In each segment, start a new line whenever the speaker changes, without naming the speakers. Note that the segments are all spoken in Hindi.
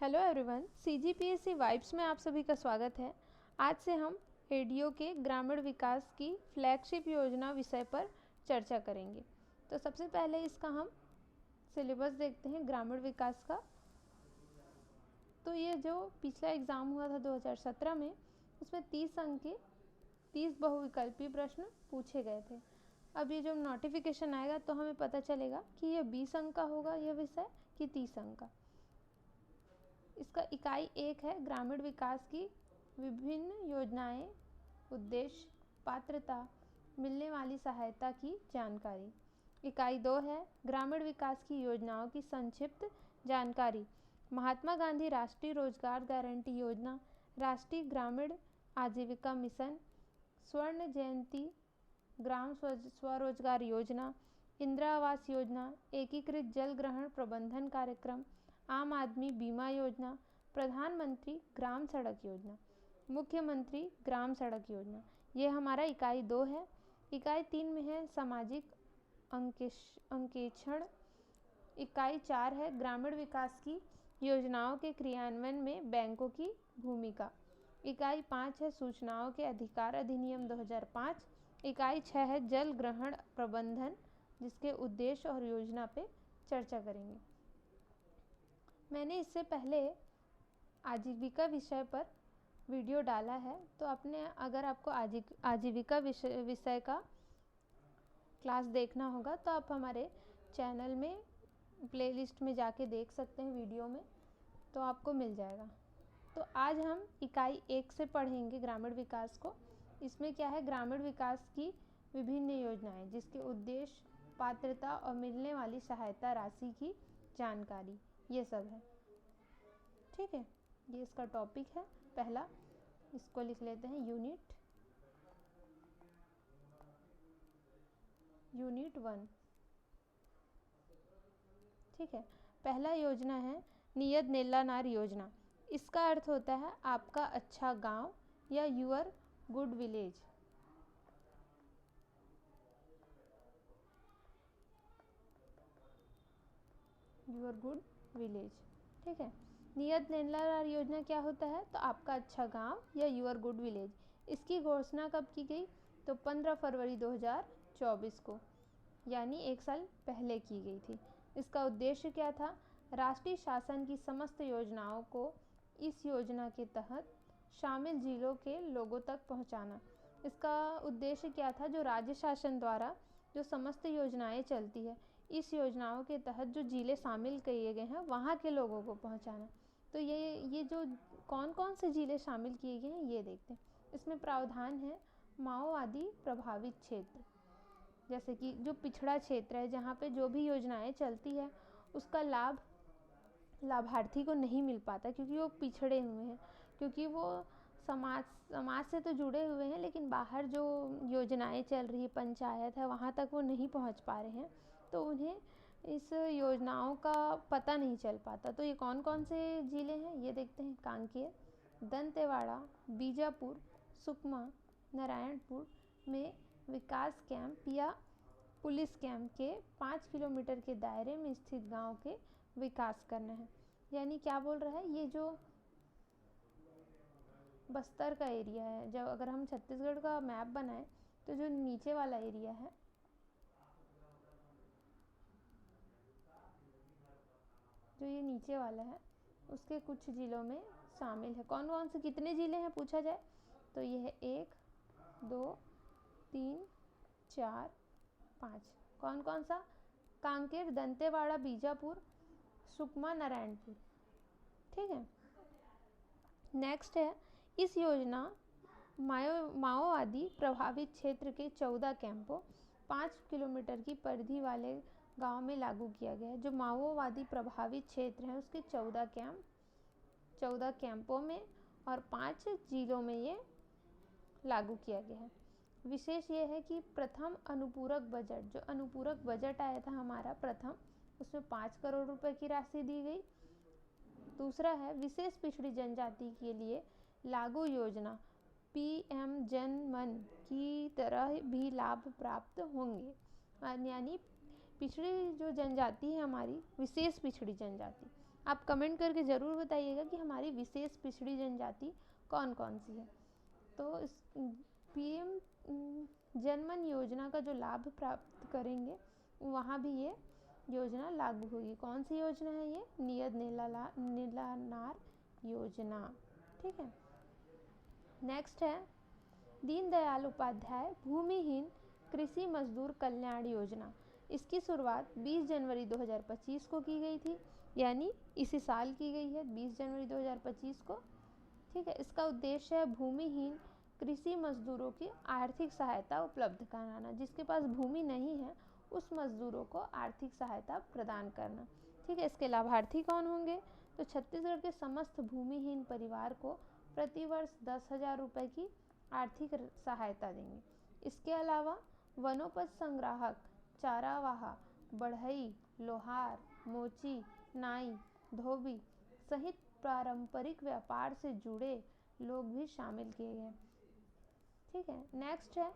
हेलो एवरीवन, सीजीपीएससी वाइब्स में आप सभी का स्वागत है। आज से हम एडीओ के ग्रामीण विकास की फ्लैगशिप योजना विषय पर चर्चा करेंगे। तो सबसे पहले इसका हम सिलेबस देखते हैं ग्रामीण विकास का। तो ये जो पिछला एग्ज़ाम हुआ था 2017 में, उसमें 30 अंक के 30 बहुविकल्पीय प्रश्न पूछे गए थे। अब ये जो नोटिफिकेशन आएगा तो हमें पता चलेगा कि ये 20 अंक का होगा यह विषय कि 30 अंक का। इसका इकाई 1 है ग्रामीण विकास की विभिन्न योजनाएं, उद्देश्य, पात्रता, मिलने वाली सहायता की जानकारी। इकाई 2 है ग्रामीण विकास की योजनाओं की संक्षिप्त जानकारी। महात्मा गांधी राष्ट्रीय रोजगार गारंटी योजना, राष्ट्रीय ग्रामीण आजीविका मिशन, स्वर्ण जयंती ग्राम स्वरोजगार योजना, इंदिरा आवास योजना, एकीकृत जल ग्रहण प्रबंधन कार्यक्रम, आम आदमी बीमा योजना, प्रधानमंत्री ग्राम सड़क योजना, मुख्यमंत्री ग्राम सड़क योजना। ये हमारा इकाई 2 है। इकाई 3 में है सामाजिक अंकेक्षण। इकाई 4 है ग्रामीण विकास की योजनाओं के क्रियान्वयन में बैंकों की भूमिका। इकाई 5 है सूचनाओं के अधिकार अधिनियम 2005। इकाई 6 है जल ग्रहण प्रबंधन, जिसके उद्देश्य और योजना पे चर्चा करेंगे। मैंने इससे पहले आजीविका विषय पर वीडियो डाला है, तो अगर आपको आजीविका विषय का क्लास देखना होगा तो आप हमारे चैनल में प्लेलिस्ट में जाके देख सकते हैं, वीडियो में तो आपको मिल जाएगा। तो आज हम इकाई 1 से पढ़ेंगे ग्रामीण विकास को। इसमें क्या है, ग्रामीण विकास की विभिन्न योजनाएं, जिसके उद्देश्य, पात्रता और मिलने वाली सहायता राशि की जानकारी, ये सब है। ठीक है, ये इसका टॉपिक है पहला। इसको लिख लेते हैं यूनिट 1। ठीक है, पहला योजना है नियत नेल्लानार योजना। इसका अर्थ होता है आपका अच्छा गांव या your good village. Your good village. ठीक है, नियत नेल्लानार योजना क्या होता है, तो आपका अच्छा गांव या यूअर गुड विलेज। इसकी घोषणा कब की गई, तो 15 फरवरी 2024 को, यानी 1 साल पहले की गई थी। इसका उद्देश्य क्या था, राष्ट्रीय शासन की समस्त योजनाओं को इस योजना के तहत शामिल जिलों के लोगों तक पहुंचाना। इसका उद्देश्य क्या था, जो राज्य शासन द्वारा जो समस्त योजनाएं चलती है, इस योजनाओं के तहत जो जिले शामिल किए गए हैं वहाँ के लोगों को पहुँचाना। तो ये जो कौन कौन से जिले शामिल किए गए हैं ये देखते हैं। इसमें प्रावधान है माओवादी प्रभावित क्षेत्र, जैसे कि जो पिछड़ा क्षेत्र है, जहाँ पे जो भी योजनाएं चलती है उसका लाभ लाभार्थी को नहीं मिल पाता, क्योंकि वो पिछड़े हुए हैं, क्योंकि वो समाज से तो जुड़े हुए हैं, लेकिन बाहर जो योजनाएं चल रही है, पंचायत है, वहाँ तक वो नहीं पहुँच पा रहे हैं, तो उन्हें इस योजनाओं का पता नहीं चल पाता। तो ये कौन कौन से ज़िले हैं ये देखते हैं। कांकेर, दंतेवाड़ा, बीजापुर, सुकमा, नारायणपुर में विकास कैंप या पुलिस कैंप के 5 किलोमीटर के दायरे में स्थित गांव के विकास करना है। यानी क्या बोल रहा है, ये जो बस्तर का एरिया है, जब अगर हम छत्तीसगढ़ का मैप बनाएं तो जो नीचे वाला एरिया है, जो ये नीचे वाला है, उसके कुछ ज़िलों में शामिल है। कौन कौन से कितने ज़िले हैं पूछा जाए तो ये है 1, 2, 3, 4, 5। कौन कौन सा, कांकेर, दंतेवाड़ा, बीजापुर, सुकमा, नारायणपुर। ठीक है, नेक्स्ट है, इस योजना माओवादी प्रभावित क्षेत्र के 14 कैंपों 5 किलोमीटर की परिधि वाले गांव में लागू किया गया है। जो माओवादी प्रभावित क्षेत्र हैं उसके 14 कैंपों में और 5 जिलों में ये लागू किया गया है। विशेष ये है कि प्रथम अनुपूरक बजट, जो अनुपूरक बजट आया था हमारा प्रथम, उसमें 5 करोड़ रुपए की राशि दी गई। दूसरा है विशेष पिछड़ी जनजाति के लिए लागू योजना PM जन मन की तरह भी लाभ प्राप्त होंगे। यानी पिछड़ी जो जनजाति है हमारी, विशेष पिछड़ी जनजाति, आप कमेंट करके ज़रूर बताइएगा कि हमारी विशेष पिछड़ी जनजाति कौन कौन सी है। तो इस पीएम जनमन योजना का जो लाभ प्राप्त करेंगे वहाँ भी ये योजना लागू होगी। कौन सी योजना है ये? नियत नीलानार योजना। ठीक है। नेक्स्ट है दीनदयाल उपाध्याय भूमिहीन कृषि मजदूर कल्याण योजना। इसकी शुरुआत 20 जनवरी 2025 को की गई थी, यानी इसी साल की गई है 20 जनवरी 2025 को। ठीक है। इसका उद्देश्य है भूमिहीन कृषि मजदूरों की आर्थिक सहायता उपलब्ध कराना। जिसके पास भूमि नहीं है उस मजदूरों को आर्थिक सहायता प्रदान करना। ठीक है। इसके लाभार्थी कौन होंगे? तो छत्तीसगढ़ के समस्त भूमिहीन परिवार को प्रतिवर्ष 10,000 रुपये की आर्थिक सहायता देंगे। इसके अलावा वनोपज संग्राहक, चारावाहा, बढ़ई, लोहार, मोची, नाई, धोबी सहित पारंपरिक व्यापार से जुड़े लोग भी शामिल किए गए। ठीक है। नेक्स्ट है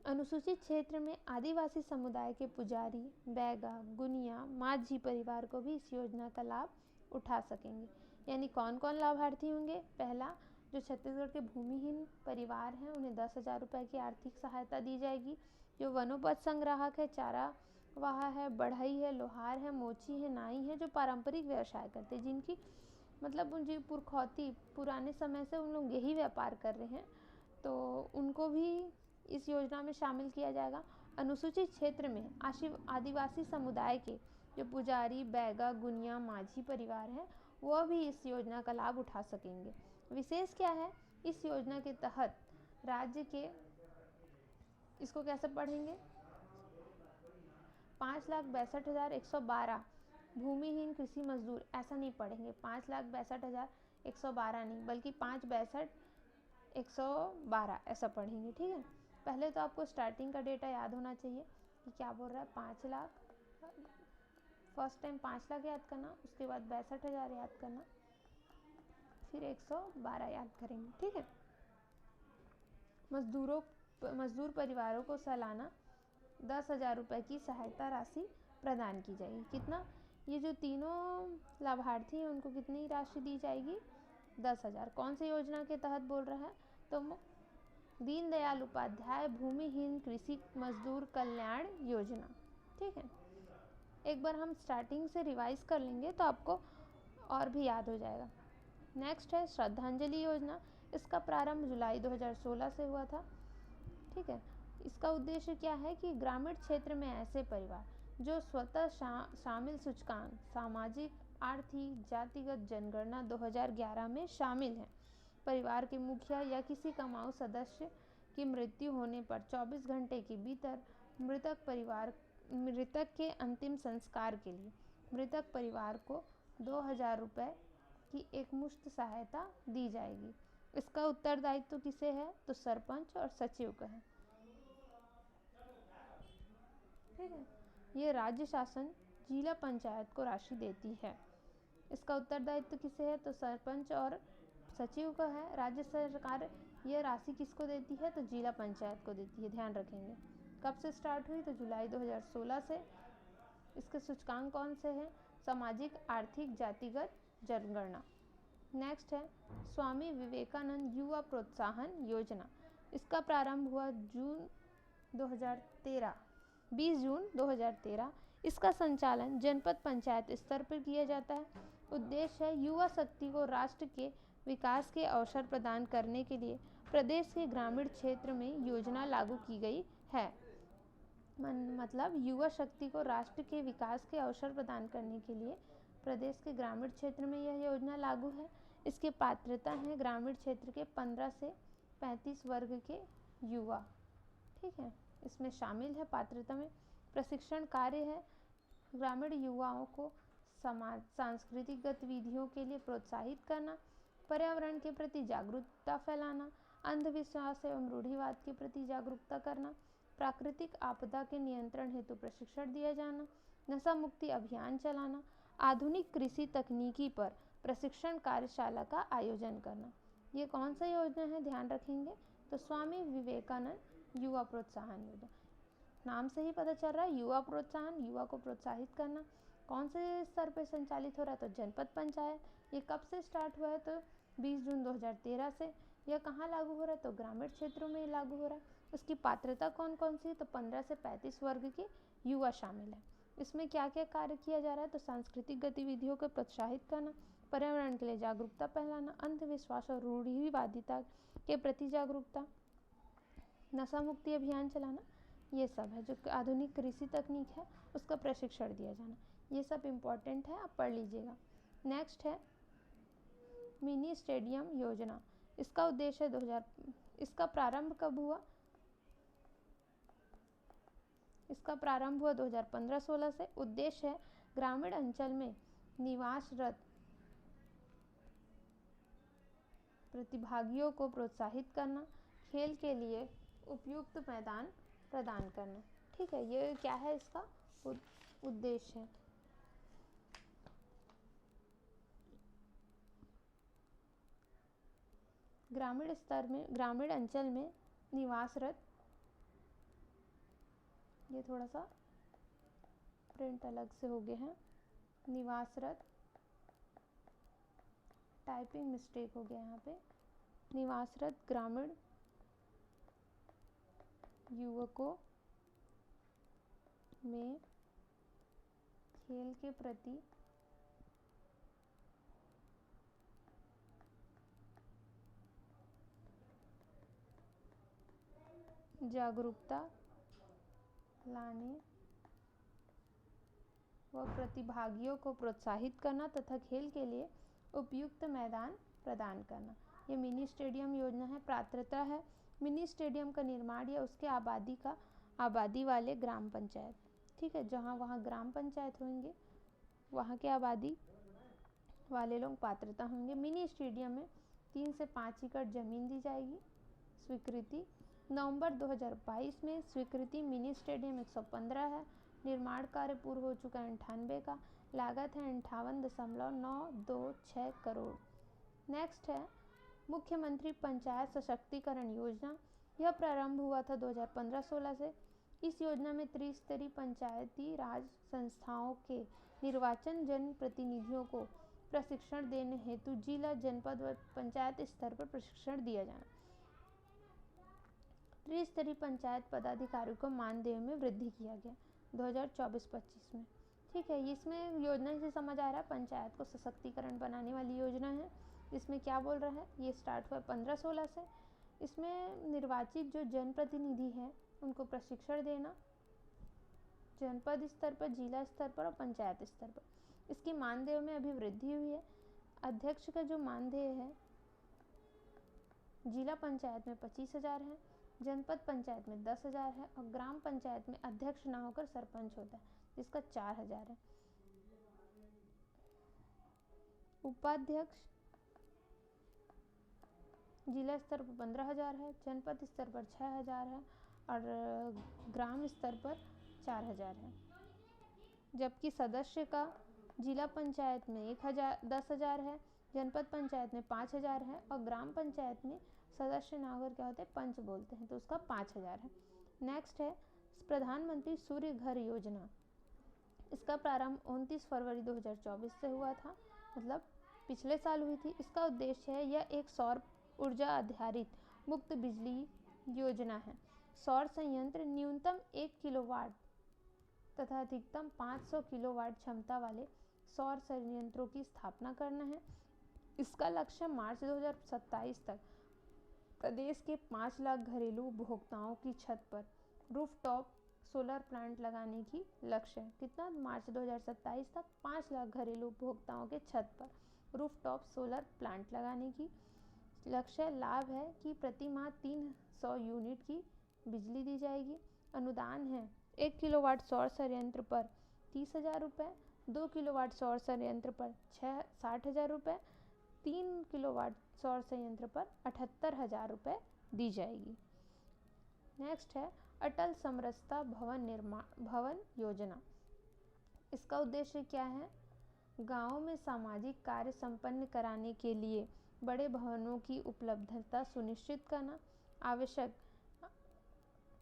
अनुसूचित क्षेत्र में आदिवासी समुदाय के पुजारी, बैगा, गुनिया, माझी परिवार को भी इस योजना का लाभ उठा सकेंगे। यानी कौन कौन लाभार्थी होंगे? पहला, जो छत्तीसगढ़ के भूमिहीन परिवार हैं उन्हें 10,000 रुपये की आर्थिक सहायता दी जाएगी। जो वनोपज संग्राहक है, चारावाहा है, बढ़ई है, लोहार है, मोची है, नाई है, जो पारंपरिक व्यवसाय करते हैं, जिनकी मतलब उनकी पुरखौती पुराने समय से उन लोग यही व्यापार कर रहे हैं, तो उनको भी इस योजना में शामिल किया जाएगा। अनुसूचित क्षेत्र में आदिवासी समुदाय के जो पुजारी, बैगा, गुनिया, माझी परिवार हैं वह भी इस योजना का लाभ उठा सकेंगे। विशेष क्या है? इस योजना के तहत राज्य के, इसको कैसे पढ़ेंगे, 5,62,112 भूमिहीन कृषि मजदूर, ऐसा नहीं पढ़ेंगे 5,62,112 नहीं, बल्कि 5,62,112 ऐसा पढ़ेंगे। ठीक है। पहले तो आपको स्टार्टिंग का डेटा याद होना चाहिए कि क्या बोल रहा है। 5 लाख, फर्स्ट टाइम 5 लाख याद करना, उसके बाद 62,000 याद करना, फिर 112 याद करेंगे। ठीक है। मजदूर परिवारों को सालाना 10,000 रुपये की सहायता राशि प्रदान की जाएगी। कितना? ये जो तीनों लाभार्थी हैं उनको कितनी राशि दी जाएगी? 10,000। कौन सी योजना के तहत बोल रहा है? तो दीनदयाल उपाध्याय भूमिहीन कृषि मजदूर कल्याण योजना। ठीक है। एक बार हम स्टार्टिंग से रिवाइज कर लेंगे तो आपको और भी याद हो जाएगा। नेक्स्ट है श्रद्धांजलि योजना। इसका प्रारंभ जुलाई 2016 से हुआ था। ठीक है। इसका उद्देश्य क्या है कि ग्रामीण क्षेत्र में ऐसे परिवार जो स्वतः शामिल सूचकांक सामाजिक, आर्थिक, जातिगत जनगणना 2011 में शामिल हैं, परिवार के मुखिया या किसी कमाऊ सदस्य की मृत्यु होने पर 24 घंटे के भीतर मृतक के अंतिम संस्कार के लिए मृतक परिवार को 2,000 रुपये की एकमुश्त सहायता दी जाएगी। इसका उत्तरदायित्व किसे है? तो सरपंच और सचिव का है। ठीक है। ये राज्य शासन जिला पंचायत को राशि देती है। इसका उत्तरदायित्व किसे है? तो सरपंच और सचिव का है। राज्य सरकार यह राशि किसको देती है? तो जिला पंचायत को देती है। ध्यान रखेंगे। कब से स्टार्ट हुई? तो जुलाई 2016 से। इसके सूचकांक कौन से हैं? सामाजिक, आर्थिक, जातिगत जनगणना। नेक्स्ट है स्वामी विवेकानंद युवा प्रोत्साहन योजना। इसका प्रारंभ हुआ 20 जून 2013। इसका संचालन जनपद पंचायत स्तर पर किया जाता है। उद्देश्य है युवा शक्ति को राष्ट्र के विकास के अवसर प्रदान करने के लिए प्रदेश के ग्रामीण क्षेत्र में योजना लागू की गई है। मतलब युवा शक्ति को राष्ट्र के विकास के अवसर प्रदान करने के लिए प्रदेश के ग्रामीण क्षेत्र में यह योजना लागू है। इसकी पात्रता है ग्रामीण क्षेत्र के 15 से 35 वर्ग के युवा। ठीक है। इसमें शामिल है पात्रता में प्रशिक्षण कार्य है, ग्रामीण युवाओं को सांस्कृतिक गतिविधियों के लिए प्रोत्साहित करना, पर्यावरण के प्रति जागरूकता फैलाना, अंधविश्वास एवं रूढ़िवाद के प्रति जागरूकता करना, प्राकृतिक आपदा के नियंत्रण हेतु प्रशिक्षण दिया जाना, नशा मुक्ति अभियान चलाना, आधुनिक कृषि तकनीकी पर प्रशिक्षण कार्यशाला का आयोजन करना। ये कौन सा योजना है? ध्यान रखेंगे तो स्वामी विवेकानंद युवा प्रोत्साहन योजना। नाम से ही पता चल रहा है युवा प्रोत्साहन, युवा को प्रोत्साहित करना। कौन से स्तर पर संचालित हो रहा है, तो जनपद पंचायत। ये कब से स्टार्ट हुआ है, तो 20 जून 2013 से। यह कहाँ लागू हो रहा है, तो ग्रामीण क्षेत्रों में लागू हो रहा है। उसकी पात्रता कौन कौन सी है, तो 15 से 35 वर्ग के युवा शामिल है। इसमें क्या क्या कार्य किया जा रहा है, तो सांस्कृतिक गतिविधियों को प्रोत्साहित करना, पर्यावरण के लिए जागरूकता फैलाना, अंधविश्वास और रूढ़िवादिता के प्रति जागरूकता, नशा मुक्ति अभियान चलाना, ये सब है। जो आधुनिक कृषि तकनीक है उसका प्रशिक्षण दिया जाना, ये सब इम्पोर्टेंट है, आप पढ़ लीजिएगा। नेक्स्ट है मिनी स्टेडियम योजना। इसका उद्देश्य है इसका प्रारंभ कब हुआ, इसका प्रारंभ हुआ 2015-16 से। उद्देश्य है ग्रामीण अंचल में निवासरत प्रतिभागियों को प्रोत्साहित करना, खेल के लिए उपयुक्त मैदान प्रदान करना। ठीक है, ये क्या है, इसका उद्देश्य है। ग्रामीण स्तर में, ग्रामीण अंचल में निवासरत, ये थोड़ा सा प्रिंट अलग से हो गए हैं, निवासरत, टाइपिंग मिस्टेक हो गया यहाँ पे, निवासरत ग्रामीण युवकों में खेल के प्रति जागरूकता लाने व प्रतिभागियों को प्रोत्साहित करना तथा खेल के लिए उपयुक्त मैदान प्रदान करना, ये मिनी स्टेडियम योजना है। पात्रता है मिनी स्टेडियम का निर्माण या उसके आबादी वाले ग्राम पंचायत। ठीक है, जहाँ वहाँ ग्राम पंचायत होंगे वहाँ के आबादी वाले लोग पात्रता होंगे। मिनी स्टेडियम में 3 से 5 एकड़ जमीन दी जाएगी। स्वीकृति नवंबर 2022 में स्वीकृति मिनी स्टेडियम 115 है। निर्माण कार्य पूर्ण हो चुका है 98 का। लागत है 58.926 करोड़। नेक्स्ट है मुख्यमंत्री पंचायत सशक्तिकरण योजना। यह प्रारंभ हुआ था 2015-16 से। इस योजना में त्रिस्तरीय पंचायती राज संस्थाओं के निर्वाचन जनप्रतिनिधियों को प्रशिक्षण देने हेतु जिला, जनपद व पंचायत स्तर पर प्रशिक्षण दिया जाना। त्रिस्तरीय पंचायत पदाधिकारियों को मानदेय में वृद्धि किया गया 2024-25 में। ठीक है, इसमें योजना से समझ आ रहा है पंचायत को सशक्तिकरण बनाने वाली योजना है। इसमें क्या बोल रहा है, ये स्टार्ट हुआ 15-16 से। इसमें निर्वाचित जो जनप्रतिनिधि हैं उनको प्रशिक्षण देना जनपद स्तर पर, जिला स्तर पर और पंचायत स्तर पर। इसकी मानदेय में अभी वृद्धि हुई है। अध्यक्ष का जो मानदेय है जिला पंचायत में 25,000 है, जनपद पंचायत में 10,000 है और ग्राम पंचायत में अध्यक्ष ना होकर सरपंच होता है जिसका 4,000 है। उपाध्यक्ष जिला स्तर पर 15,000 है, जनपद स्तर पर 6,000 है और ग्राम स्तर पर 4,000 है। जबकि सदस्य का जिला पंचायत में 10,000 है, जनपद पंचायत में 5,000 है और ग्राम पंचायत में सदस्य ना होकर क्या होते हैं, पंच बोलते हैं, तो उसका 5,000 है। नेक्स्ट है प्रधानमंत्री सूर्य घर योजना। इसका प्रारंभ 29 फरवरी 2024 से हुआ था, मतलब पिछले साल हुई थी। इसका उद्देश्य है, यह एक सौर ऊर्जा आधारित मुक्त बिजली योजना है। सौर संयंत्र न्यूनतम 1 किलोवाट तथा अधिकतम 500 किलोवाट क्षमता वाले सौर संयंत्रों की स्थापना करना है। इसका लक्ष्य मार्च 2027 तक प्रदेश के 5 लाख घरेलू उपभोक्ताओं की छत पर रूफटॉप सोलर प्लांट लगाने की लक्ष्य है। कितना, मार्च 2027 तक 5 लाख घरेलू उपभोक्ताओं के छत पर रूफटॉप सोलर प्लांट लगाने की लक्ष्य। लाभ है कि प्रति माह 300 यूनिट की बिजली दी जाएगी। अनुदान है 1 किलोवाट सौर संयंत्र पर 30,000 रुपये, 2 किलोवाट सौर संयंत्र पर 60,000 रुपये, 3 किलोवाट सौर संयंत्र पर 78,000 रुपये दी जाएगी। नेक्स्ट है अटल समरसता भवन योजना। इसका उद्देश्य क्या है, गाँव में सामाजिक कार्य संपन्न कराने के लिए बड़े भवनों की उपलब्धता सुनिश्चित करना।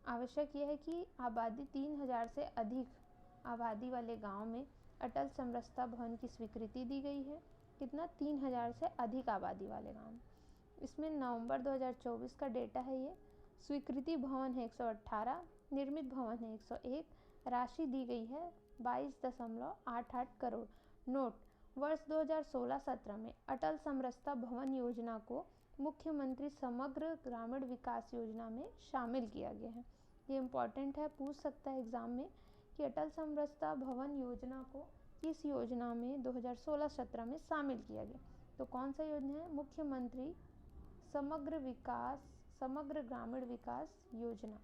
आवश्यक यह है कि आबादी 3,000 से अधिक आबादी वाले गांव में अटल समरसता भवन की स्वीकृति दी गई है। कितना? 3000 से अधिक आबादी वाले गांव। इसमें नवंबर 2024 का डेटा है ये। स्वीकृति भवन है 118, निर्मित भवन है 101, राशि दी गई है 22.88 करोड़। नोट: वर्ष 2016-17 में अटल समरसता भवन योजना को मुख्यमंत्री समग्र ग्रामीण विकास योजना में शामिल किया गया है। ये इम्पॉर्टेंट है, पूछ सकता है एग्जाम में कि अटल समरसता भवन योजना को किस योजना में 2016-17 में शामिल किया गया। तो कौन सा योजना है? मुख्यमंत्री समग्र ग्रामीण विकास योजना।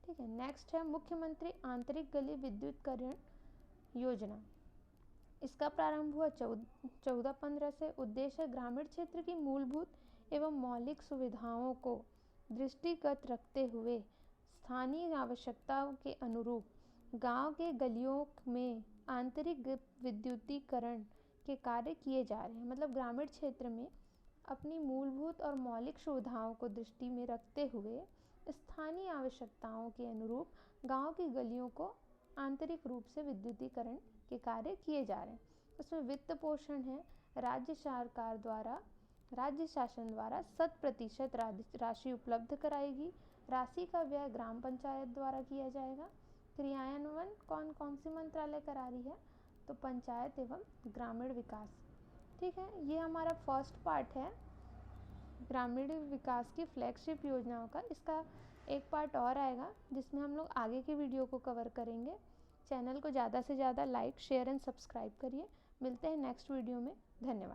ठीक है। नेक्स्ट है मुख्यमंत्री आंतरिक गली विद्युतीकरण योजना। इसका प्रारंभ हुआ 14-15 से। उद्देश्य ग्रामीण क्षेत्र की मूलभूत एवं मौलिक सुविधाओं को दृष्टिगत रखते हुए स्थानीय आवश्यकताओं के अनुरूप गांव के गलियों में आंतरिक विद्युतीकरण के कार्य किए जा रहे हैं। मतलब ग्रामीण क्षेत्र में अपनी मूलभूत और मौलिक सुविधाओं को दृष्टि में रखते हुए स्थानीय आवश्यकताओं के अनुरूप गांव की गलियों को आंतरिक रूप से विद्युतीकरण के कार्य किए जा रहे हैं। उसमें वित्त पोषण है। राज्य शासन द्वारा 100% राशि उपलब्ध कराएगी। राशि का व्यय ग्राम पंचायत द्वारा किया जाएगा। क्रियान्वयन कौन सी मंत्रालय करा रही है? तो पंचायत एवं ग्रामीण विकास। ठीक है। ये हमारा फर्स्ट पार्ट है ग्रामीण विकास की फ्लैगशिप योजनाओं का। इसका एक पार्ट और आएगा जिसमें हम लोग आगे के वीडियो को कवर करेंगे। चैनल को ज़्यादा से ज़्यादा लाइक, शेयर एंड सब्सक्राइब करिए। मिलते हैं नेक्स्ट वीडियो में। धन्यवाद।